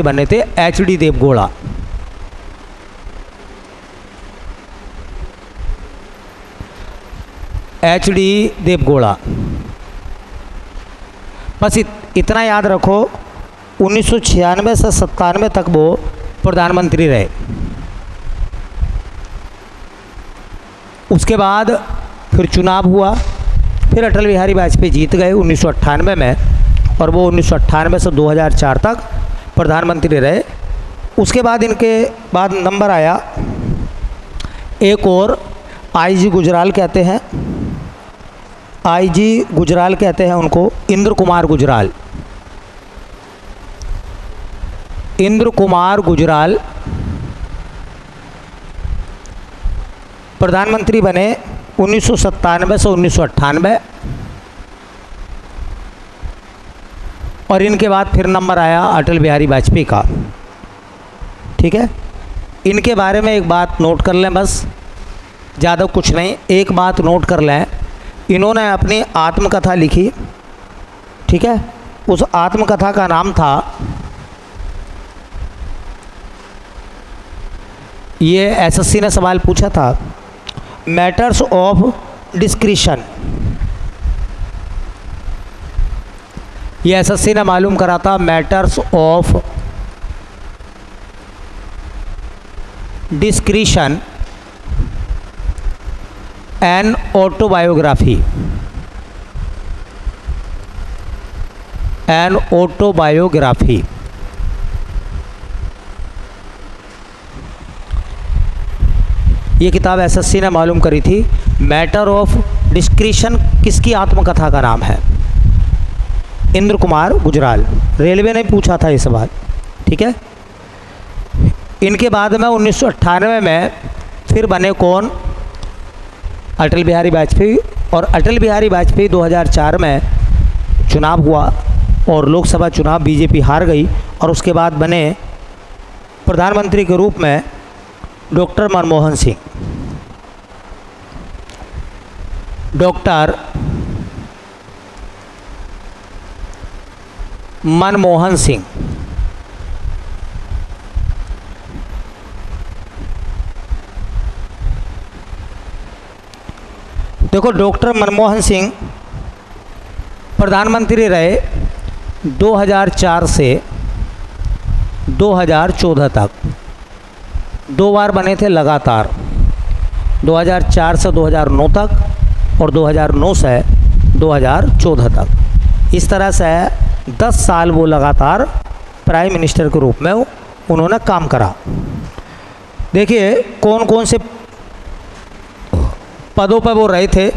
बने थे HD. Deve Gowda. HD. Deve Gowda, बस इतना याद रखो, 1996 से 97 तक वो प्रधानमंत्री रहे। उसके बाद फिर चुनाव हुआ, फिर अटल बिहारी वाजपेयी जीत गए 1998 में, और वो 1998 से 2004 तक प्रधानमंत्री रहे। उसके बाद इनके बाद नंबर आया एक और, आई.जी. गुजराल कहते हैं, आई.जी. गुजराल कहते हैं उनको, इंद्र कुमार गुजराल। इंद्र कुमार गुजराल प्रधानमंत्री बने 1997 से 1998, और इनके बाद फिर नंबर आया अटल बिहारी वाजपेयी का। ठीक है, इनके बारे में एक बात नोट कर लें, बस ज़्यादा कुछ नहीं, एक बात नोट कर लें, इन्होंने अपनी आत्मकथा लिखी। ठीक है, उस आत्मकथा का नाम था, ये एसएससी ने सवाल पूछा था, मैटर्स ऑफ डिस्क्रिशन। ये एसएससी ने मालूम करा था, matters of discretion an autobiography. An autobiography, ये किताब एसएससी ने मालूम करी थी। मैटर ऑफ डिस्क्रिशन किसकी आत्मकथा का नाम है? इंद्र कुमार गुजराल। रेलवे ने पूछा था ये सवाल। ठीक है, इनके बाद में 1998 में फिर बने कौन? अटल बिहारी वाजपेयी। और अटल बिहारी वाजपेयी 2004 में चुनाव हुआ और लोकसभा चुनाव बीजेपी हार गई, और उसके बाद बने प्रधानमंत्री के रूप में डॉक्टर मनमोहन सिंह। डॉक्टर मनमोहन सिंह। देखो, डॉक्टर मनमोहन सिंह प्रधानमंत्री रहे 2004 से 2014 तक, 2 बार बने थे लगातार, 2004 से 2009 तक और 2009 से 2014 तक। इस तरह से 10 साल वो लगातार प्राइम मिनिस्टर के रूप में उन्होंने काम करा। देखिए कौन कौन से पदों पर वो रहे थे।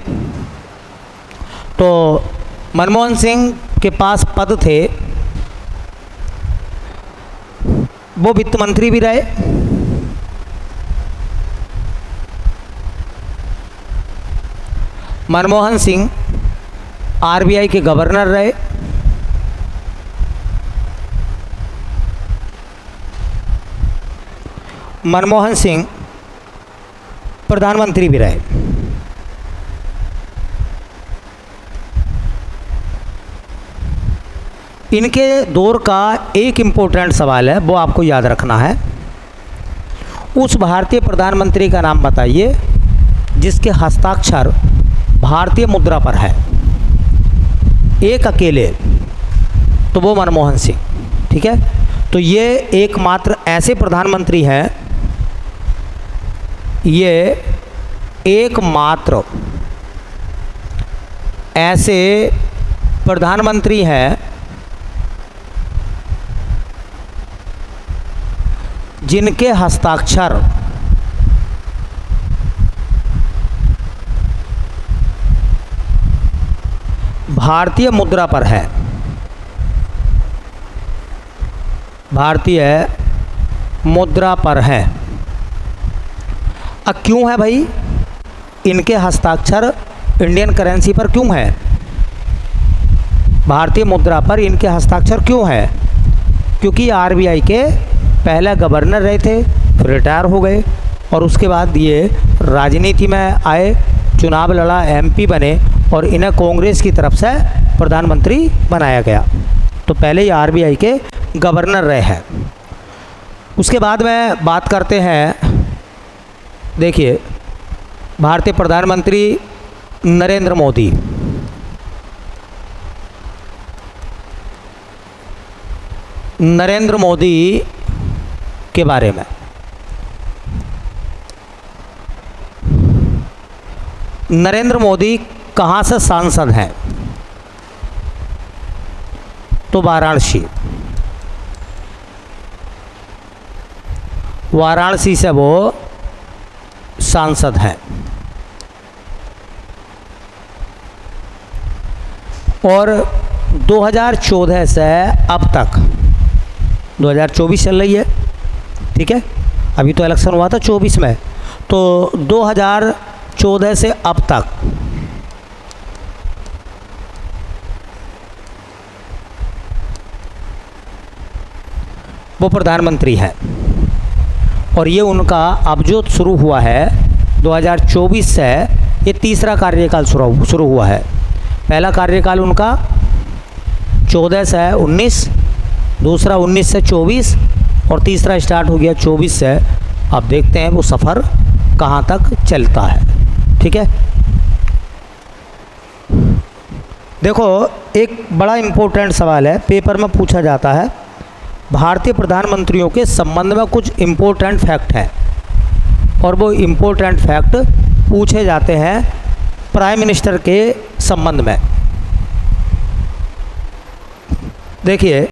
तो मनमोहन सिंह के पास पद थे, वो वित्त मंत्री भी रहे, मनमोहन सिंह आरबीआई के गवर्नर रहे, मनमोहन सिंह प्रधानमंत्री भी रहे। इनके दौर का एक इम्पोर्टेंट सवाल है, वो आपको याद रखना है। उस भारतीय प्रधानमंत्री का नाम बताइए जिसके हस्ताक्षर भारतीय मुद्रा पर है, एक अकेले, तो वो मनमोहन सिंह। ठीक है, तो ये एकमात्र ऐसे प्रधानमंत्री हैं, ये एकमात्र ऐसे प्रधानमंत्री हैं जिनके हस्ताक्षर भारतीय मुद्रा पर है। भारतीय मुद्रा पर है। अब क्यों है भाई इनके हस्ताक्षर इंडियन करेंसी पर क्यों है? भारतीय मुद्रा पर इनके हस्ताक्षर क्यों है? क्योंकि आरबीआई के पहले गवर्नर रहे थे, फिर रिटायर हो गए, और उसके बाद ये राजनीति में आए, चुनाव लड़ा, एमपी बने, और इन्हें कांग्रेस की तरफ से प्रधानमंत्री बनाया गया। तो पहले ही आरबीआई के गवर्नर रहे हैं। उसके बाद में बात करते हैं, देखिए भारतीय प्रधानमंत्री नरेंद्र मोदी। नरेंद्र मोदी के बारे में, नरेंद्र मोदी कहाँ से सांसद हैं? तो वाराणसी से वो सांसद हैं। और 2014 से अब तक, 2024 चल रही है, ठीक है, अभी तो इलेक्शन हुआ था 24 में, तो 2014 से अब तक वो प्रधानमंत्री हैं। और ये उनका अब जो शुरू हुआ है 2024 से, ये तीसरा कार्यकाल शुरू हुआ है। पहला कार्यकाल उनका 14 से 19, दूसरा 19 से 24 और तीसरा स्टार्ट हो गया 24 से। अब देखते हैं वो सफ़र कहाँ तक चलता है, ठीक है। देखो एक बड़ा इम्पोर्टेंट सवाल है, पेपर में पूछा जाता है, भारतीय प्रधानमंत्रियों के संबंध में कुछ इम्पोर्टेंट फैक्ट हैं, और वो इम्पोर्टेंट फैक्ट पूछे जाते हैं प्राइम मिनिस्टर के संबंध में। देखिए